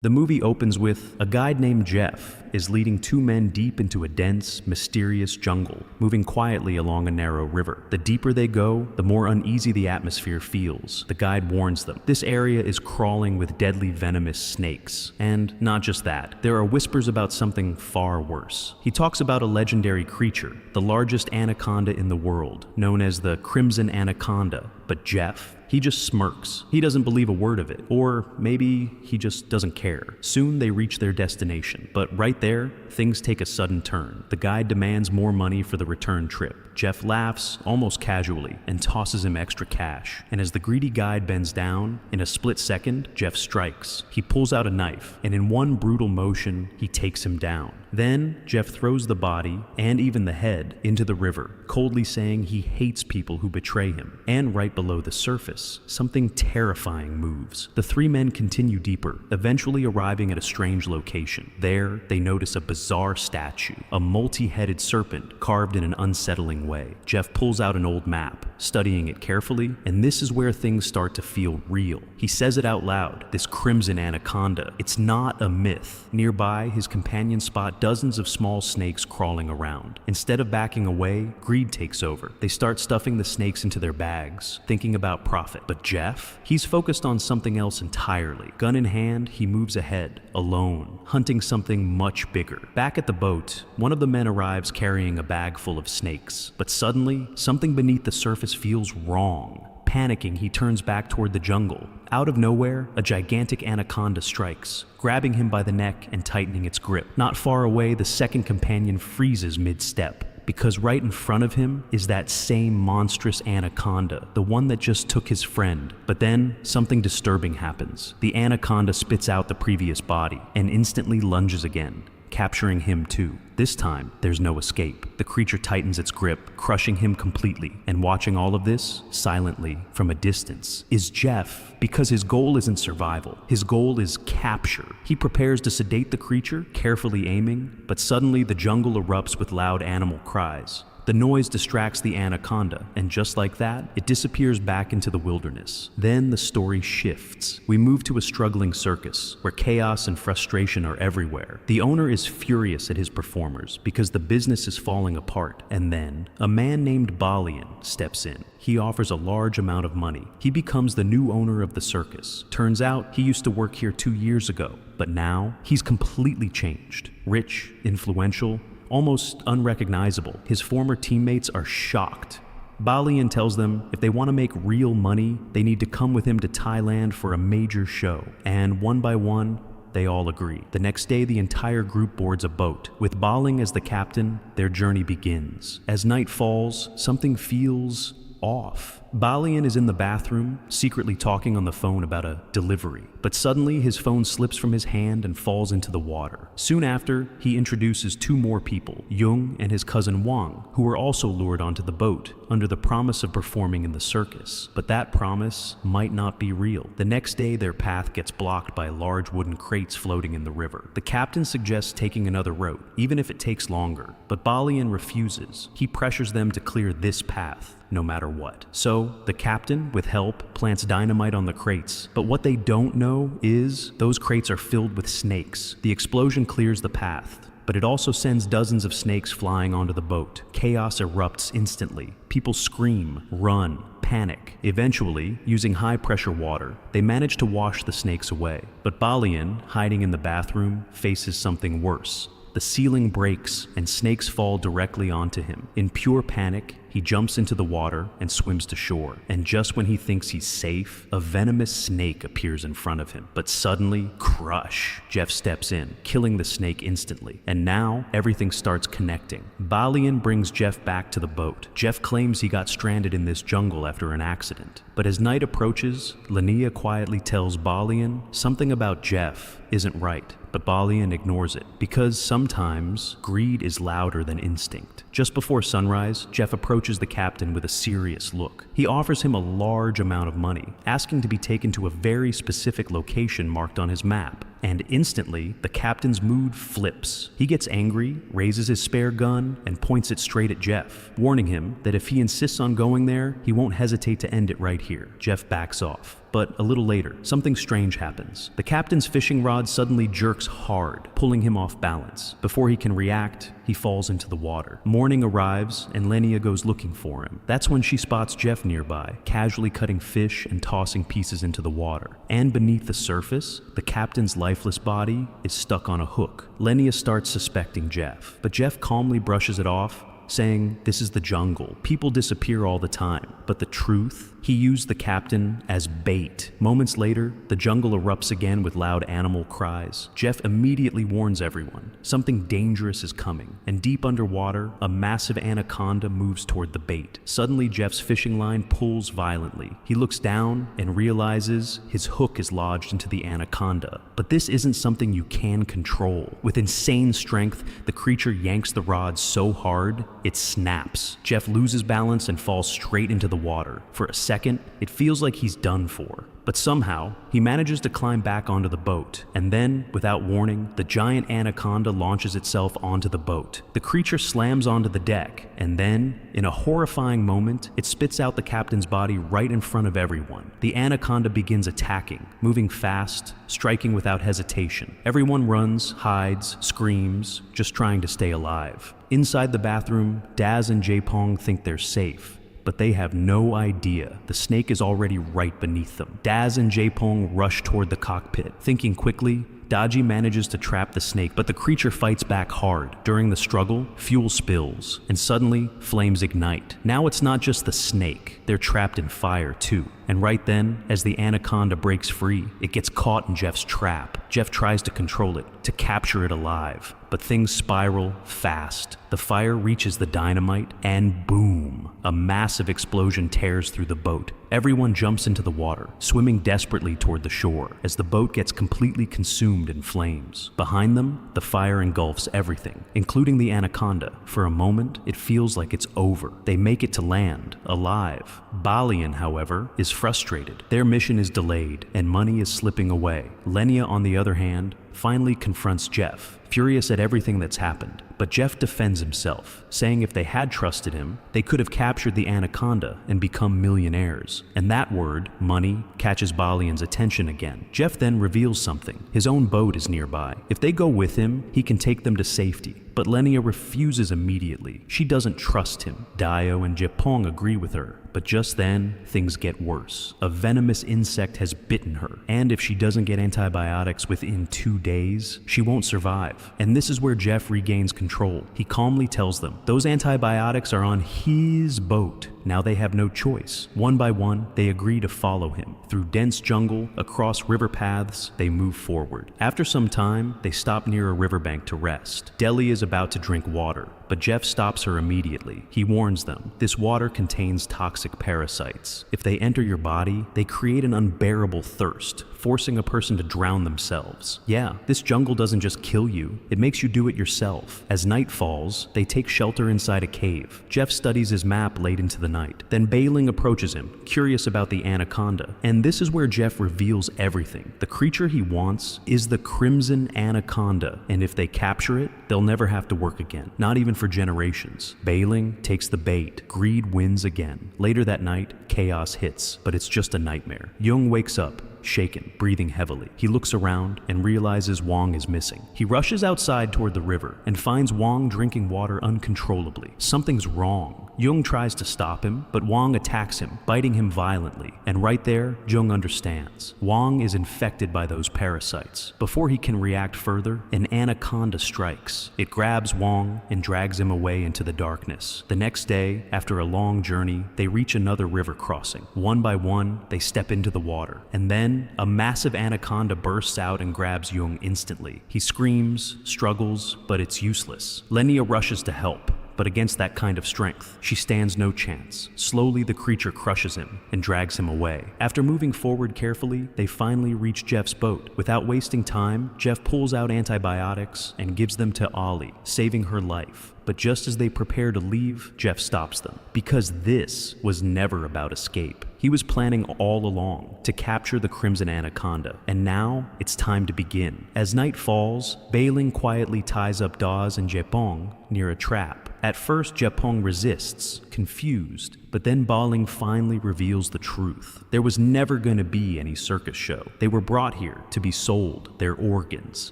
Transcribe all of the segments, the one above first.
The movie opens with a guide named Jeff is leading two men deep into a dense, mysterious jungle, moving quietly along a narrow river. The deeper they go, the more uneasy the atmosphere feels. The guide warns them. This area is crawling with deadly venomous snakes. And not just that, there are whispers about something far worse. He talks about a legendary creature, the largest anaconda in the world, known as the Crimson Anaconda. But Jeff, he just smirks. He doesn't believe a word of it. Or maybe he just doesn't care. Soon they reach their destination. But right there, things take a sudden turn. The guide demands more money for the return trip. Jeff laughs, almost casually, and tosses him extra cash. And as the greedy guide bends down, in a split second, Jeff strikes. He pulls out a knife, and in one brutal motion, he takes him down. Then, Jeff throws the body, and even the head, into the river, coldly saying he hates people who betray him. And right below the surface, something terrifying moves. The three men continue deeper, eventually arriving at a strange location. There, they notice a bizarre statue, a multi-headed serpent carved in an unsettling way. Jeff pulls out an old map, studying it carefully, and this is where things start to feel real. He says it out loud, this Crimson Anaconda. It's not a myth. Nearby, his companions spot dozens of small snakes crawling around. Instead of backing away, greed takes over. They start stuffing the snakes into their bags, thinking about profit. But Jeff, he's focused on something else entirely. Gun in hand, he moves ahead, alone, hunting something much bigger. Back at the boat, one of the men arrives carrying a bag full of snakes. But suddenly, something beneath the surface feels wrong. Panicking, he turns back toward the jungle. Out of nowhere, a gigantic anaconda strikes, grabbing him by the neck and tightening its grip. Not far away, the second companion freezes mid-step, because right in front of him is that same monstrous anaconda, the one that just took his friend. But then, something disturbing happens. The anaconda spits out the previous body and instantly lunges again, capturing him too. This time, there's no escape. The creature tightens its grip, crushing him completely. And watching all of this, silently, from a distance, is Jeff, because his goal isn't survival. His goal is capture. He prepares to sedate the creature, carefully aiming, but suddenly the jungle erupts with loud animal cries. The noise distracts the anaconda, and just like that, it disappears back into the wilderness. Then the story shifts. We move to a struggling circus, where chaos and frustration are everywhere. The owner is furious at his performers, because the business is falling apart. And then, a man named Balian steps in. He offers a large amount of money. He becomes the new owner of the circus. Turns out, he used to work here 2 years ago, but now, he's completely changed. Rich, influential, almost unrecognizable. His former teammates are shocked. Balian tells them if they want to make real money, they need to come with him to Thailand for a major show. And one by one, they all agree. The next day, the entire group boards a boat. With Baling as the captain, their journey begins. As night falls, something feels off. Balian is in the bathroom, secretly talking on the phone about a delivery. But suddenly, his phone slips from his hand and falls into the water. Soon after, he introduces two more people, Jung and his cousin Wang, who were also lured onto the boat, under the promise of performing in the circus. But that promise might not be real. The next day, their path gets blocked by large wooden crates floating in the river. The captain suggests taking another route, even if it takes longer. But Balian refuses. He pressures them to clear this path, no matter what. So, the captain, with help, plants dynamite on the crates. But what they don't know is those crates are filled with snakes. The explosion clears the path, but it also sends dozens of snakes flying onto the boat. Chaos erupts instantly. People scream, run, panic. Eventually, using high-pressure water, they manage to wash the snakes away. But Balian, hiding in the bathroom, faces something worse. The ceiling breaks, and snakes fall directly onto him. In pure panic, he jumps into the water and swims to shore. And just when he thinks he's safe, a venomous snake appears in front of him. But suddenly, crush! Jeff steps in, killing the snake instantly. And now, everything starts connecting. Balian brings Jeff back to the boat. Jeff claims he got stranded in this jungle after an accident. But as night approaches, Linnea quietly tells Balian something about Jeff isn't right. But Balian ignores it, because sometimes greed is louder than instinct. Just before sunrise, Jeff approaches the captain with a serious look. He offers him a large amount of money, asking to be taken to a very specific location marked on his map. And instantly, the captain's mood flips. He gets angry, raises his spare gun, and points it straight at Jeff, warning him that if he insists on going there, he won't hesitate to end it right here. Jeff backs off. But a little later, something strange happens. The captain's fishing rod suddenly jerks hard, pulling him off balance. Before he can react, he falls into the water. Morning arrives, and Lenia goes looking for him. That's when she spots Jeff nearby, casually cutting fish and tossing pieces into the water. And beneath the surface, the captain's lifeless body is stuck on a hook. Lenia starts suspecting Jeff, but Jeff calmly brushes it off, saying, "This is the jungle. People disappear all the time." But the truth? He used the captain as bait. Moments later, the jungle erupts again with loud animal cries. Jeff immediately warns everyone. Something dangerous is coming, and deep underwater, a massive anaconda moves toward the bait. Suddenly, Jeff's fishing line pulls violently. He looks down and realizes his hook is lodged into the anaconda. But this isn't something you can control. With insane strength, the creature yanks the rod so hard, it snaps. Jeff loses balance and falls straight into the water. For a second, it feels like he's done for. But somehow, he manages to climb back onto the boat. And then, without warning, the giant anaconda launches itself onto the boat. The creature slams onto the deck, and then, in a horrifying moment, it spits out the captain's body right in front of everyone. The anaconda begins attacking, moving fast, striking without hesitation. Everyone runs, hides, screams, just trying to stay alive. Inside the bathroom, Daz and Jaepong think they're safe. But they have no idea the snake is already right beneath them. Daz and Jaepong rush toward the cockpit. Thinking quickly, Daji manages to trap the snake, but the creature fights back hard. During the struggle, fuel spills, and suddenly, flames ignite. Now it's not just the snake, they're trapped in fire too. And right then, as the anaconda breaks free, it gets caught in Jeff's trap. Jeff tries to control it, to capture it alive. But things spiral fast. The fire reaches the dynamite, and boom! A massive explosion tears through the boat. Everyone jumps into the water, swimming desperately toward the shore, as the boat gets completely consumed in flames. Behind them, the fire engulfs everything, including the anaconda. For a moment, it feels like it's over. They make it to land, alive. Balian, however, is frustrated. Their mission is delayed, and money is slipping away. Lenia, on the other hand, finally confronts Jeff, furious at everything that's happened. But Jeff defends himself, saying if they had trusted him, they could have captured the anaconda and become millionaires. And that word, money, catches Balian's attention again. Jeff then reveals something. His own boat is nearby. If they go with him, he can take them to safety. But Lenia refuses immediately. She doesn't trust him. Dio and Jaepong agree with her. But just then, things get worse. A venomous insect has bitten her, and if she doesn't get antibiotics within 2 days, she won't survive. And this is where Jeff regains control. He calmly tells them, those antibiotics are on his boat. Now they have no choice. One by one, they agree to follow him. Through dense jungle, across river paths, they move forward. After some time, they stop near a riverbank to rest. Deli is about to drink water, but Jeff stops her immediately. He warns them, this water contains toxic parasites. If they enter your body, they create an unbearable thirst, forcing a person to drown themselves. Yeah, this jungle doesn't just kill you, it makes you do it yourself. As night falls, they take shelter inside a cave. Jeff studies his map late into the night. Then Bailing approaches him, curious about the anaconda. And this is where Jeff reveals everything. The creature he wants is the Crimson Anaconda, and if they capture it, they'll never have to work again, not even for generations. Bailing takes the bait. Greed wins again. Later that night, chaos hits, but it's just a nightmare. Jung wakes up, shaken, breathing heavily. He looks around and realizes Wang is missing. He rushes outside toward the river and finds Wang drinking water uncontrollably. Something's wrong. Jung tries to stop him, but Wang attacks him, biting him violently. And right there, Jung understands. Wang is infected by those parasites. Before he can react further, an anaconda strikes. It grabs Wang and drags him away into the darkness. The next day, after a long journey, they reach another river crossing. One by one, they step into the water. And then, a massive anaconda bursts out and grabs Jung instantly. He screams, struggles, but it's useless. Lenia rushes to help. But against that kind of strength, she stands no chance. Slowly, the creature crushes him and drags him away. After moving forward carefully, they finally reach Jeff's boat. Without wasting time, Jeff pulls out antibiotics and gives them to Ollie, saving her life. But just as they prepare to leave, Jeff stops them. Because this was never about escape. He was planning all along to capture the Crimson Anaconda, and now it's time to begin. As night falls, Bailing quietly ties up Dawes and Jepong near a trap. At first, Jepong resists, confused, but then Bailing finally reveals the truth. There was never going to be any circus show. They were brought here to be sold, their organs.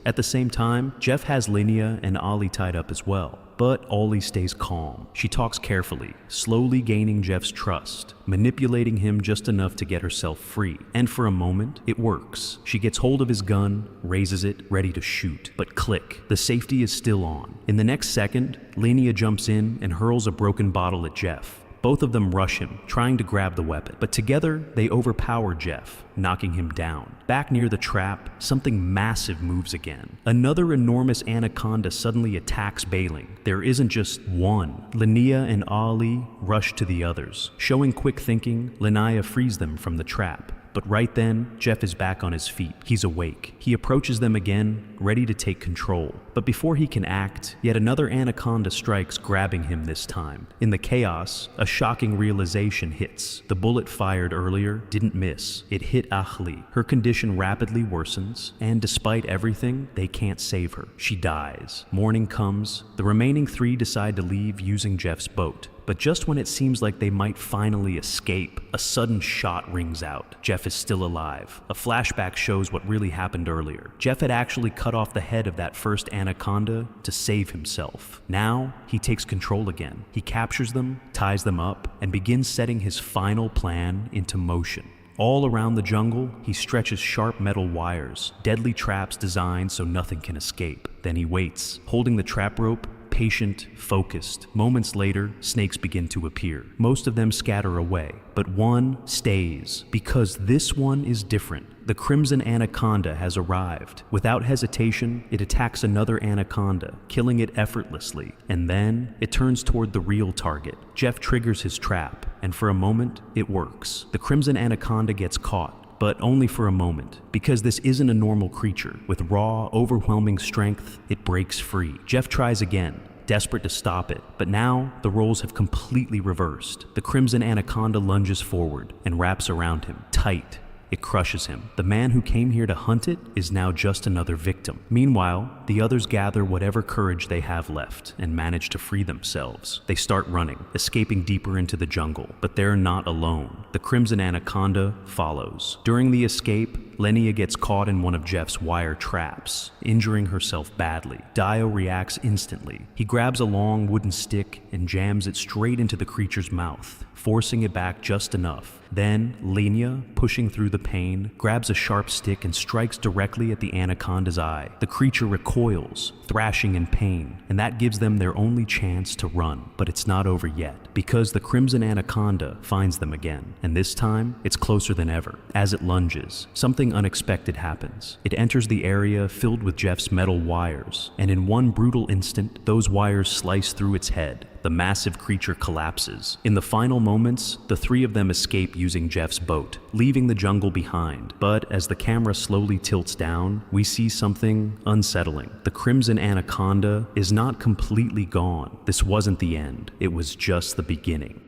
At the same time, Jeff has Linnea and Ollie tied up as well. But Ollie stays calm. She talks carefully, slowly gaining Jeff's trust, manipulating him just enough to get herself free. And for a moment, it works. She gets hold of his gun, raises it, ready to shoot. But click, the safety is still on. In the next second, Linnea jumps in and hurls a broken bottle at Jeff. Both of them rush him, trying to grab the weapon, but together they overpower Jeff, knocking him down. Back near the trap, something massive moves again. Another enormous anaconda suddenly attacks Bailing. There isn't just one. Linnea and Ollie rush to the others. Showing quick thinking, Linnea frees them from the trap. But right then, Jeff is back on his feet. He's awake. He approaches them again, ready to take control. But before he can act, yet another anaconda strikes, grabbing him this time. In the chaos, a shocking realization hits. The bullet fired earlier didn't miss. It hit Ahli. Her condition rapidly worsens, and despite everything, they can't save her. She dies. Morning comes. The remaining three decide to leave using Jeff's boat. But just when it seems like they might finally escape, a sudden shot rings out. Jeff is still alive. A flashback shows what really happened earlier. Jeff had actually cut off the head of that first anaconda to save himself. Now, he takes control again. He captures them, ties them up, and begins setting his final plan into motion. All around the jungle, he stretches sharp metal wires, deadly traps designed so nothing can escape. Then he waits, holding the trap rope, patient, focused. Moments later, snakes begin to appear. Most of them scatter away, but one stays, because this one is different. The Crimson Anaconda has arrived. Without hesitation, it attacks another anaconda, killing it effortlessly, and then it turns toward the real target. Jeff triggers his trap, and for a moment, it works. The Crimson Anaconda gets caught, but only for a moment, because this isn't a normal creature. With raw, overwhelming strength, it breaks free. Jeff tries again, desperate to stop it, but now the roles have completely reversed. The Crimson Anaconda lunges forward and wraps around him, tight. It crushes him. The man who came here to hunt it is now just another victim. Meanwhile, the others gather whatever courage they have left and manage to free themselves. They start running, escaping deeper into the jungle, but they're not alone. The Crimson Anaconda follows. During the escape, Linnea gets caught in one of Jeff's wire traps, injuring herself badly. Dio reacts instantly. He grabs a long wooden stick and jams it straight into the creature's mouth, forcing it back just enough. Then, Linnea, pushing through the pain, grabs a sharp stick and strikes directly at the anaconda's eye. The creature recoils, thrashing in pain, and that gives them their only chance to run. But it's not over yet, because the Crimson Anaconda finds them again, and this time, it's closer than ever. As it lunges, something unexpected happens. It enters the area filled with Jeff's metal wires, and in one brutal instant, those wires slice through its head. The massive creature collapses. In the final moments, the three of them escape using Jeff's boat, leaving the jungle behind. But as the camera slowly tilts down, we see something unsettling. The Crimson Anaconda is not completely gone. This wasn't the end. It was just the beginning.